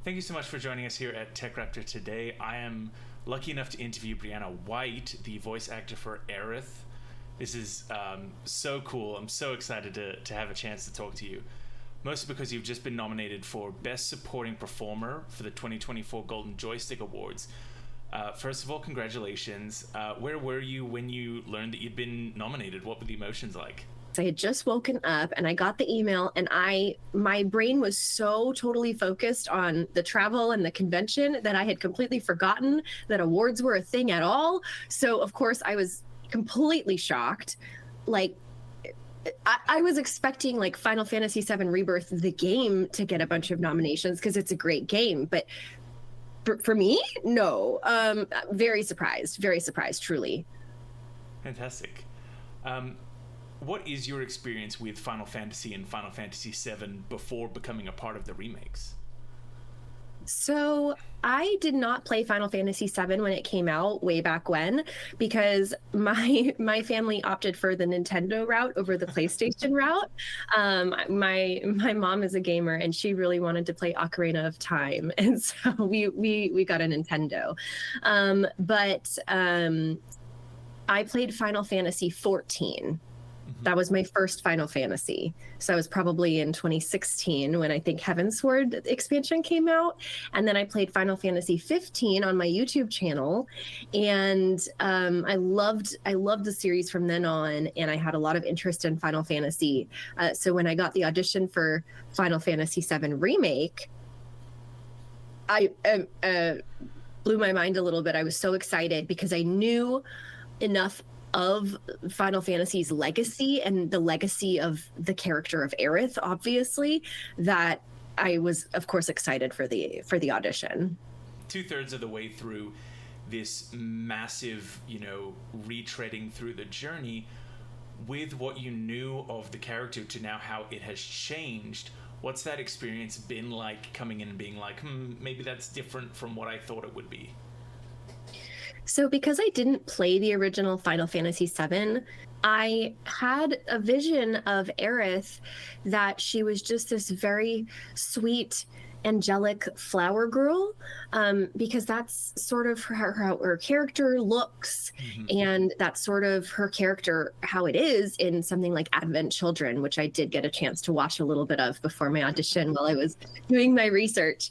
Thank you so much for joining us here at TechRaptor today. I am lucky enough to interview Briana White, the voice actor for Aerith. This is so cool. I'm so excited to have a chance to talk to you. Mostly because you've just been nominated for Best Supporting Performer for the 2024 Golden Joystick Awards. First of all, congratulations. Where were you when you learned that you'd been nominated? What were the emotions like? I had just woken up and I got the email, and my brain was so totally focused on the travel and the convention that I had completely forgotten that awards were a thing at all. So of course I was completely shocked. Like, I was expecting like Final Fantasy VII Rebirth, the game, to get a bunch of nominations because it's a great game. But for me, no. Very surprised, truly. Fantastic. What is your experience with Final Fantasy and Final Fantasy VII before becoming a part of the remakes? So I did not play Final Fantasy VII when it came out way back when, because my family opted for the Nintendo route over the PlayStation route. My mom is a gamer and she really wanted to play Ocarina of Time, and so we got a Nintendo. But I played Final Fantasy 14. That was my first Final Fantasy. So I was probably in 2016 when I think Heavensward expansion came out. And then I played Final Fantasy 15 on my YouTube channel. And I loved the series from then on. And I had a lot of interest in Final Fantasy. So when I got the audition for Final Fantasy VII Remake, I blew my mind a little bit. I was so excited because I knew enough of Final Fantasy's legacy and the legacy of the character of Aerith, obviously, that I was, of course, excited for the audition. 2/3 of the way through this massive, retreading through the journey, with what you knew of the character to now how it has changed, what's that experience been like coming in and being like, maybe that's different from what I thought it would be? So because I didn't play the original Final Fantasy VII, I had a vision of Aerith that she was just this very sweet, angelic flower girl, because that's sort of how her character looks, and that's sort of her character, how it is in something like Advent Children, which I did get a chance to watch a little bit of before my audition while I was doing my research,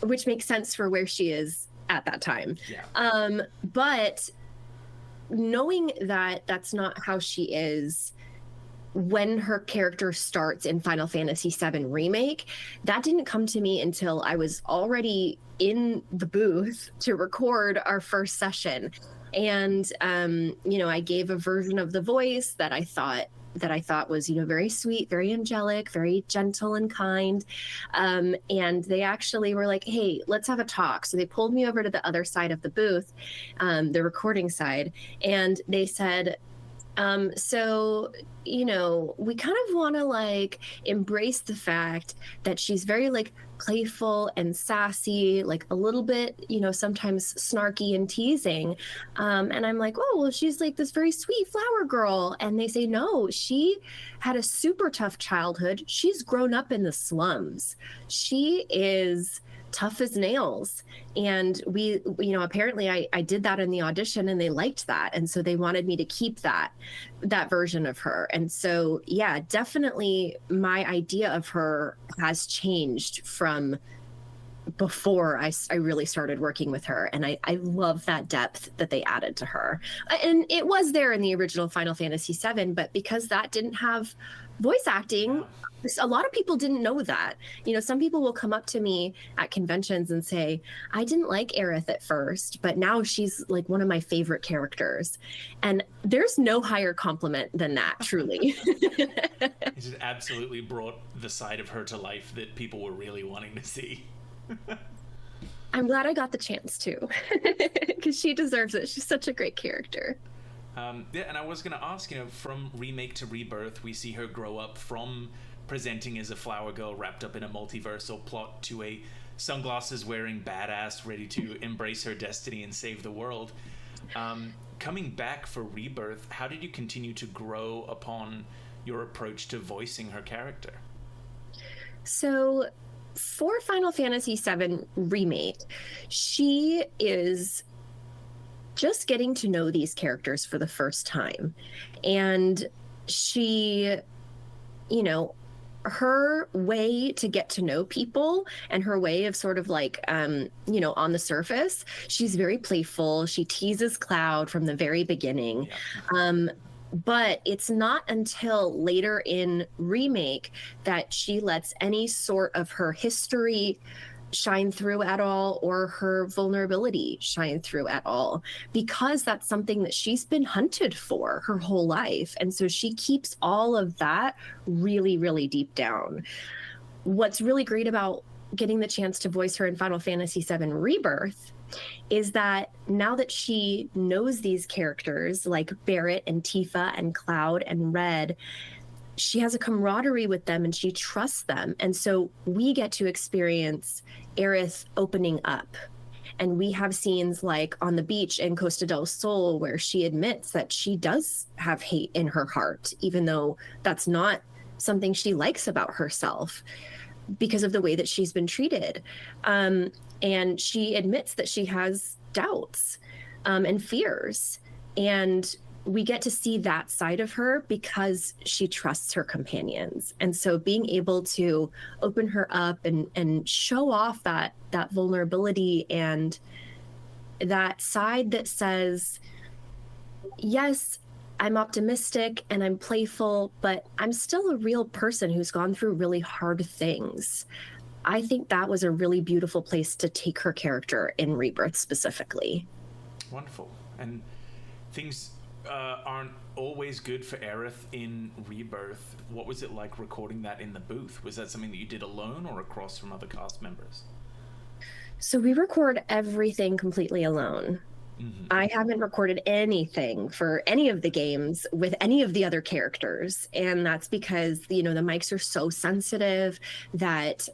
which makes sense for where she is at that time. Yeah. But knowing that that's not how she is when her character starts in Final Fantasy VII Remake, that didn't come to me until I was already in the booth to record our first session. And I gave a version of the voice that I thought was, very sweet, very angelic, very gentle and kind. And they actually were like, hey, let's have a talk. So they pulled me over to the other side of the booth, the recording side, and they said, so, we kind of want to embrace the fact that she's very playful and sassy, a little bit, sometimes snarky and teasing. And I'm like, oh, well, she's this very sweet flower girl. And they say, no, she had a super tough childhood. She's grown up in the slums. She is tough as nails. And we apparently I did that in the audition and they liked that. And so they wanted me to keep that version of her. And so, yeah, definitely my idea of her has changed from before I really started working with her. And I love that depth that they added to her. And it was there in the original Final Fantasy VII, but because that didn't have voice acting, a lot of people didn't know that. Some people will come up to me at conventions and say, I didn't like Aerith at first, but now she's one of my favorite characters. And there's no higher compliment than that, truly. It just absolutely brought the side of her to life that people were really wanting to see. I'm glad I got the chance to, because she deserves it. She's such a great character. Yeah, and I was going to ask, from Remake to Rebirth, we see her grow up from presenting as a flower girl wrapped up in a multiversal plot to a sunglasses-wearing badass ready to embrace her destiny and save the world. Coming back for Rebirth, how did you continue to grow upon your approach to voicing her character? So for Final Fantasy VII Remake, she is just getting to know these characters for the first time. And she, you know, her way to get to know people and her way of sort of like, on the surface, she's very playful. She teases Cloud from the very beginning. Yeah. But it's not until later in Remake that she lets any sort of her history shine through at all, or her vulnerability shine through at all, because that's something that she's been hunted for her whole life. And so she keeps all of that really, really deep down. What's really great about getting the chance to voice her in Final Fantasy VII Rebirth is that now that she knows these characters like Barrett and Tifa and Cloud and Red, she has a camaraderie with them and she trusts them. And so we get to experience Aerith opening up. And we have scenes like on the beach in Costa del Sol where she admits that she does have hate in her heart, even though that's not something she likes about herself because of the way that she's been treated. And she admits that she has doubts and fears. And we get to see that side of her because she trusts her companions. And so being able to open her up and show off that vulnerability and that side that says, yes, I'm optimistic and I'm playful, but I'm still a real person who's gone through really hard things. I think that was a really beautiful place to take her character in Rebirth specifically. Wonderful. And things aren't always good for Aerith in Rebirth. What was it like recording that in the booth? Was that something that you did alone or across from other cast members? So we record everything completely alone. Mm-hmm. I haven't recorded anything for any of the games with any of the other characters. And that's because, the mics are so sensitive that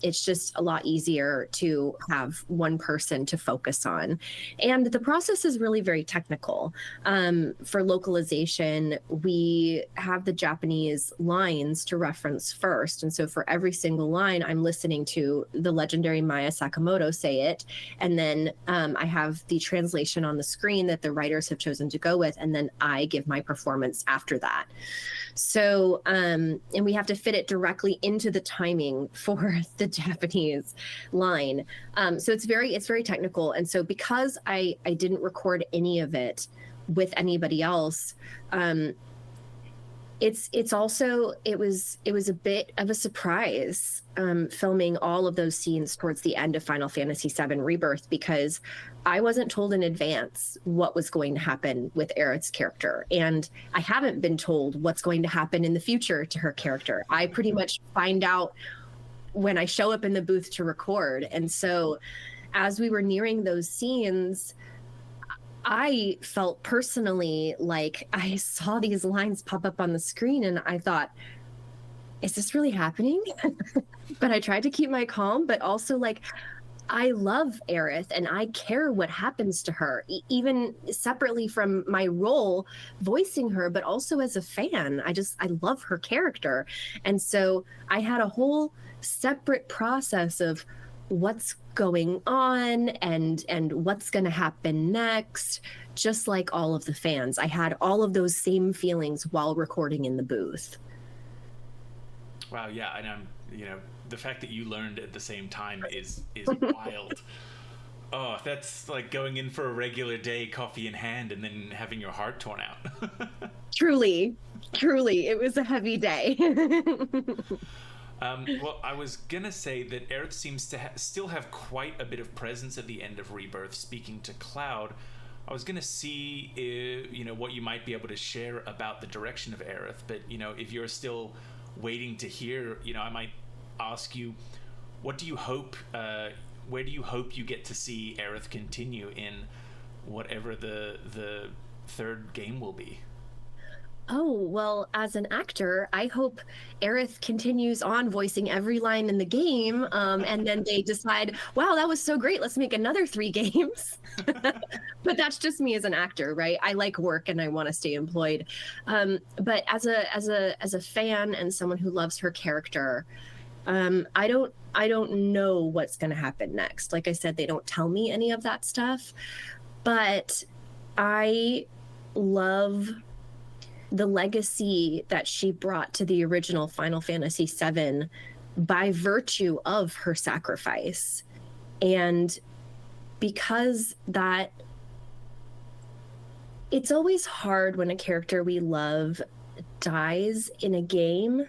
it's just a lot easier to have one person to focus on. And the process is really very technical. For localization, we have the Japanese lines to reference first. And so for every single line, I'm listening to the legendary Maya Sakamoto say it. And then I have the translation on the screen that the writers have chosen to go with, and then I give my performance after that. So and we have to fit it directly into the timing for the Japanese line. So it's very technical. And so because I didn't record any of it with anybody else, it's also it was a bit of a surprise filming all of those scenes towards the end of Final Fantasy VII Rebirth, because I wasn't told in advance what was going to happen with Aerith's character, and I haven't been told what's going to happen in the future to her character. I pretty much find out when I show up in the booth to record. And so as we were nearing those scenes, I felt personally like I saw these lines pop up on the screen and I thought, is this really happening? But I tried to keep my calm, but also like, I love Aerith and I care what happens to her, even separately from my role voicing her, but also as a fan. I love her character. And so I had a whole separate process of what's going on and what's going to happen next. Just like all of the fans, I had all of those same feelings while recording in the booth. Wow, yeah, and the fact that you learned at the same time is wild. Oh, that's like going in for a regular day, coffee in hand, and then having your heart torn out. Truly, it was a heavy day. Well, I was gonna say that Aerith seems to still have quite a bit of presence at the end of Rebirth, speaking to Cloud. I was gonna see what you might be able to share about the direction of Aerith, but if you're still waiting to hear, I might ask you, what do you hope? Where do you hope you get to see Aerith continue in whatever the third game will be? Oh, well, as an actor, I hope Aerith continues on voicing every line in the game, and then they decide, wow, that was so great, let's make another 3 games. But that's just me as an actor, right? I like work and I want to stay employed. But as a fan and someone who loves her character, I don't know what's going to happen next. Like I said, they don't tell me any of that stuff, but I love the legacy that she brought to the original Final Fantasy VII by virtue of her sacrifice. And because that, it's always hard when a character we love dies in a game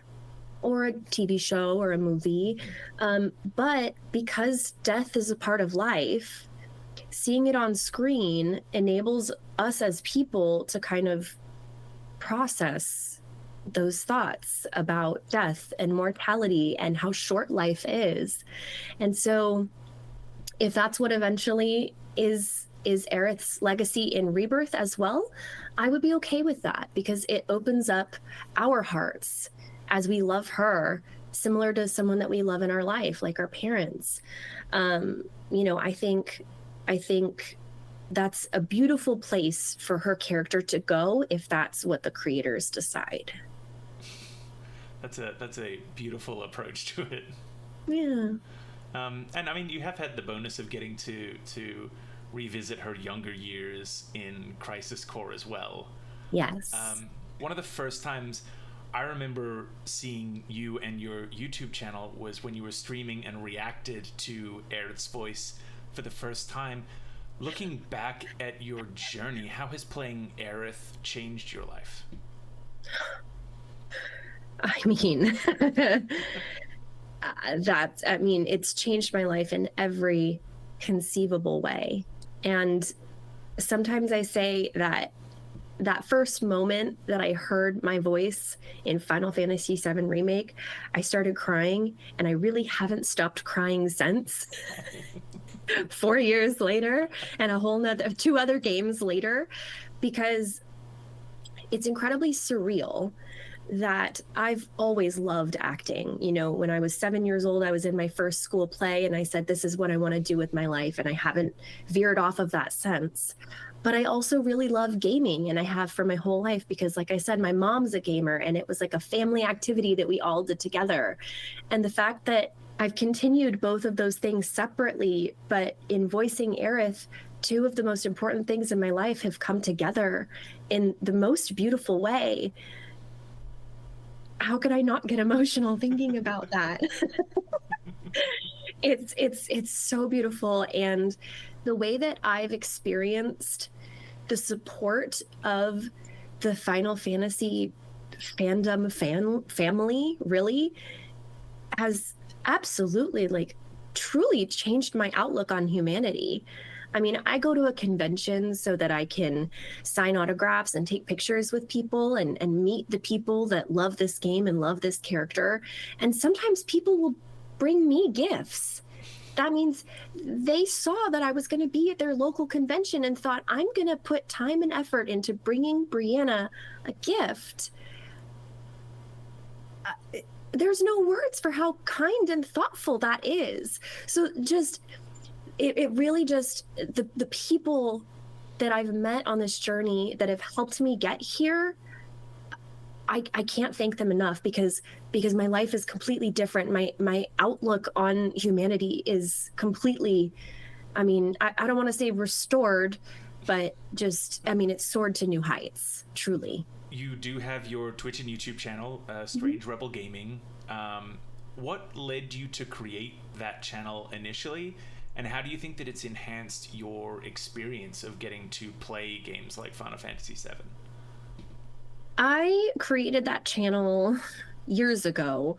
or a TV show or a movie. But because death is a part of life, seeing it on screen enables us as people to kind of process those thoughts about death and mortality and how short life is. And so if that's what eventually is Aerith's legacy in Rebirth as well, I would be okay with that, because it opens up our hearts as we love her, similar to someone that we love in our life, like our parents. I think that's a beautiful place for her character to go if that's what the creators decide. That's a beautiful approach to it. Yeah. And I mean, you have had the bonus of getting to revisit her younger years in Crisis Core as well. Yes. One of the first times I remember seeing you and your YouTube channel was when you were streaming and reacted to Aerith's voice for the first time. Looking back at your journey, how has playing Aerith changed your life? I mean, it's changed my life in every conceivable way. And sometimes I say that first moment that I heard my voice in Final Fantasy VII Remake, I started crying, and I really haven't stopped crying since. 4 years later, and two other games later, because it's incredibly surreal that I've always loved acting. When I was 7 years old, I was in my first school play, and I said, this is what I want to do with my life. And I haven't veered off of that since. But I also really love gaming, and I have for my whole life, because like I said, my mom's a gamer, and it was like a family activity that we all did together. And the fact that I've continued both of those things separately, but in voicing Aerith, two of the most important things in my life have come together in the most beautiful way. How could I not get emotional thinking about that? It's so beautiful. And the way that I've experienced the support of the Final Fantasy fandom family really has absolutely truly changed my outlook on humanity. I mean, I go to a convention so that I can sign autographs and take pictures with people and meet the people that love this game and love this character. And sometimes people will bring me gifts. That means they saw that I was going to be at their local convention and thought, I'm going to put time and effort into bringing Briana a gift. There's no words for how kind and thoughtful that is. So just, it really just, the people that I've met on this journey that have helped me get here, I can't thank them enough, because my life is completely different. My outlook on humanity is completely, I don't want to say restored, but just, it's soared to new heights, truly. You do have your Twitch and YouTube channel, Strange Rebel Gaming. What led you to create that channel initially, and how do you think that it's enhanced your experience of getting to play games like Final Fantasy VII? I created that channel years ago,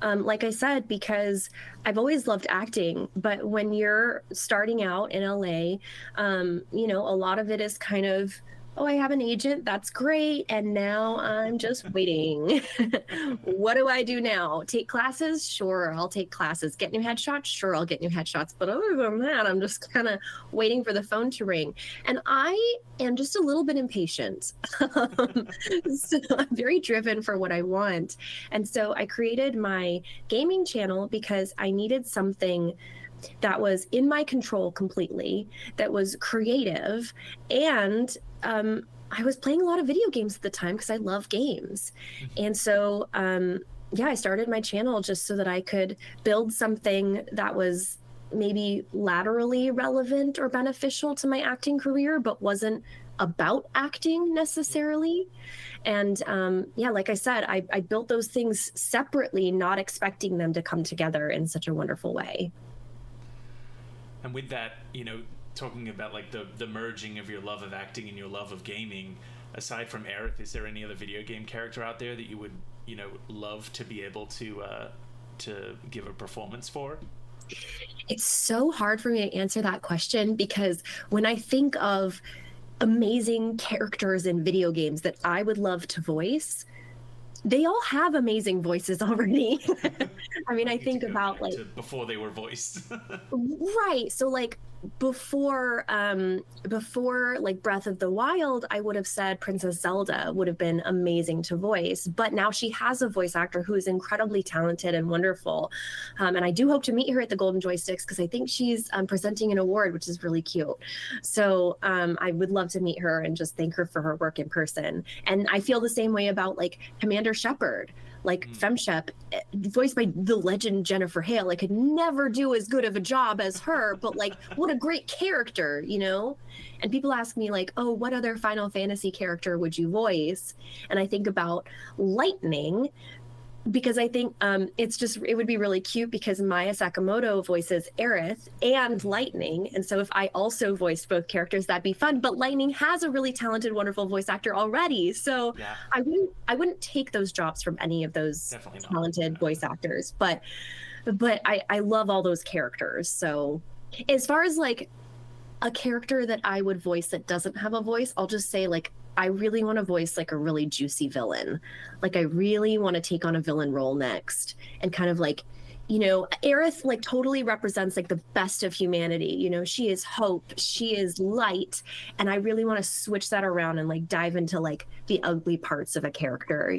like I said, because I've always loved acting. But when you're starting out in LA, a lot of it is kind of, oh, I have an agent, that's great, and now I'm just waiting. What do I do now? Take classes? Sure, I'll take classes. Get new headshots? Sure, I'll get new headshots. But other than that, I'm just kind of waiting for the phone to ring. And I am just a little bit impatient. So I'm very driven for what I want. And so I created my gaming channel because I needed something that was in my control completely, that was creative, and I was playing a lot of video games at the time because I love games. And so yeah, I started my channel just so that I could build something that was maybe laterally relevant or beneficial to my acting career, but wasn't about acting necessarily. And yeah, like I said, I built those things separately, not expecting them to come together in such a wonderful way. And with that, talking about like the merging of your love of acting and your love of gaming, aside from Aerith, is there any other video game character out there that you would, love to be able to give a performance for? It's so hard for me to answer that question because when I think of amazing characters in video games that I would love to voice, they all have amazing voices already. I mean, I think about like before they were voiced. right. So like before like Breath of the Wild, I would have said Princess Zelda would have been amazing to voice, but now she has a voice actor who is incredibly talented and wonderful, and I do hope to meet her at the Golden Joysticks because I think she's presenting an award, which is really cute. So I would love to meet her and just thank her for her work in person. And I feel the same way about like Commander Shepard, like Femshep, voiced by the legend Jennifer Hale. I could never do as good of a job as her, but like, what a great character, And people ask me like, oh, what other Final Fantasy character would you voice? And I think about Lightning, because I think it would be really cute because Maya Sakamoto voices Aerith and Lightning. And so if I also voiced both characters, that'd be fun. But Lightning has a really talented, wonderful voice actor already. So yeah. I wouldn't take those jobs from any of those talented voice actors. But I love all those characters. So as far as like a character that I would voice that doesn't have a voice, I'll just say like, I really want to voice like a really juicy villain. Like I really want to take on a villain role next and kind of like, Aerith like totally represents like the best of humanity. She is hope, she is light. And I really want to switch that around and like dive into like the ugly parts of a character,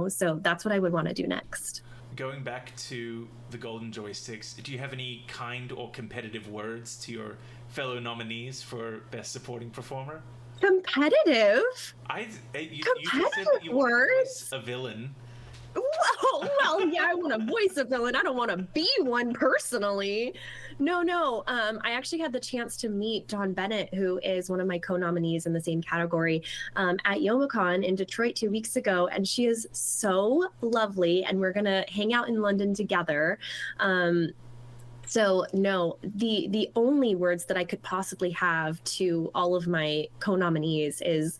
So that's what I would want to do next. Going back to the Golden Joysticks, do you have any kind or competitive words to your fellow nominees for Best Supporting Performer? Competitive? You just said that you want to voice a villain. Well, yeah, I want to voice a villain. I don't want to be one personally. No. I actually had the chance to meet Dawn Bennett, who is one of my co-nominees in the same category, at Youmacon in Detroit 2 weeks ago, and she is so lovely. And we're gonna hang out in London together. So no, the only words that I could possibly have to all of my co-nominees is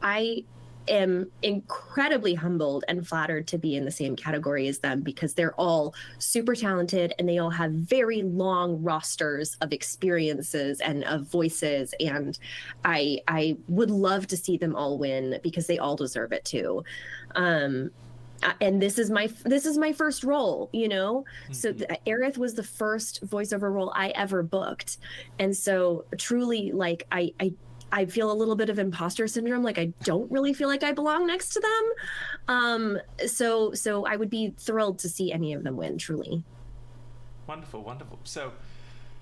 I am incredibly humbled and flattered to be in the same category as them because they're all super talented and they all have very long rosters of experiences and of voices, and I would love to see them all win because they all deserve it too. And this is my first role, So Aerith was the first voiceover role I ever booked, and so truly, like I feel a little bit of imposter syndrome. Like I don't really feel like I belong next to them. So I would be thrilled to see any of them win. Truly. Wonderful. So,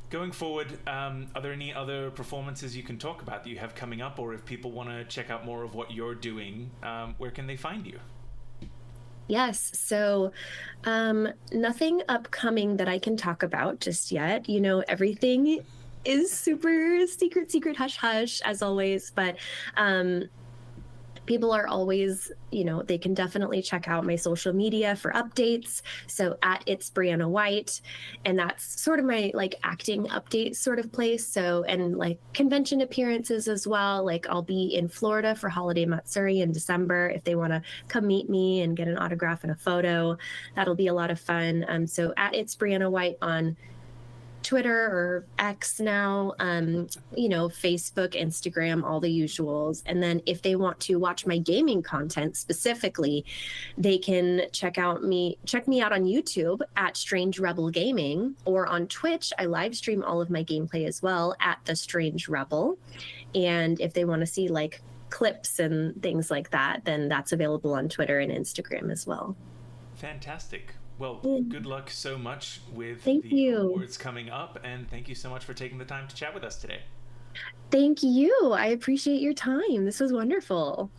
going forward, are there any other performances you can talk about that you have coming up, or if people want to check out more of what you're doing, where can they find you? Yes. So nothing upcoming that I can talk about just yet. Everything is super secret, hush, hush, as always. But people are always, they can definitely check out my social media for updates. So at It's Briana White, and that's sort of my like acting update sort of place. So, and like convention appearances as well. Like I'll be in Florida for Holiday Matsuri in December. If they want to come meet me and get an autograph and a photo, that'll be a lot of fun. So at It's Briana White on Twitter or X now, Facebook, Instagram, all the usuals. And then if they want to watch my gaming content specifically, they can check me out on YouTube at Strange Rebel Gaming, or on Twitch. I live stream all of my gameplay as well at The Strange Rebel. And if they want to see like clips and things like that, then that's available on Twitter and Instagram as well. Fantastic. Well, good luck so much with awards coming up, and thank you so much for taking the time to chat with us today. Thank you. I appreciate your time. This was wonderful.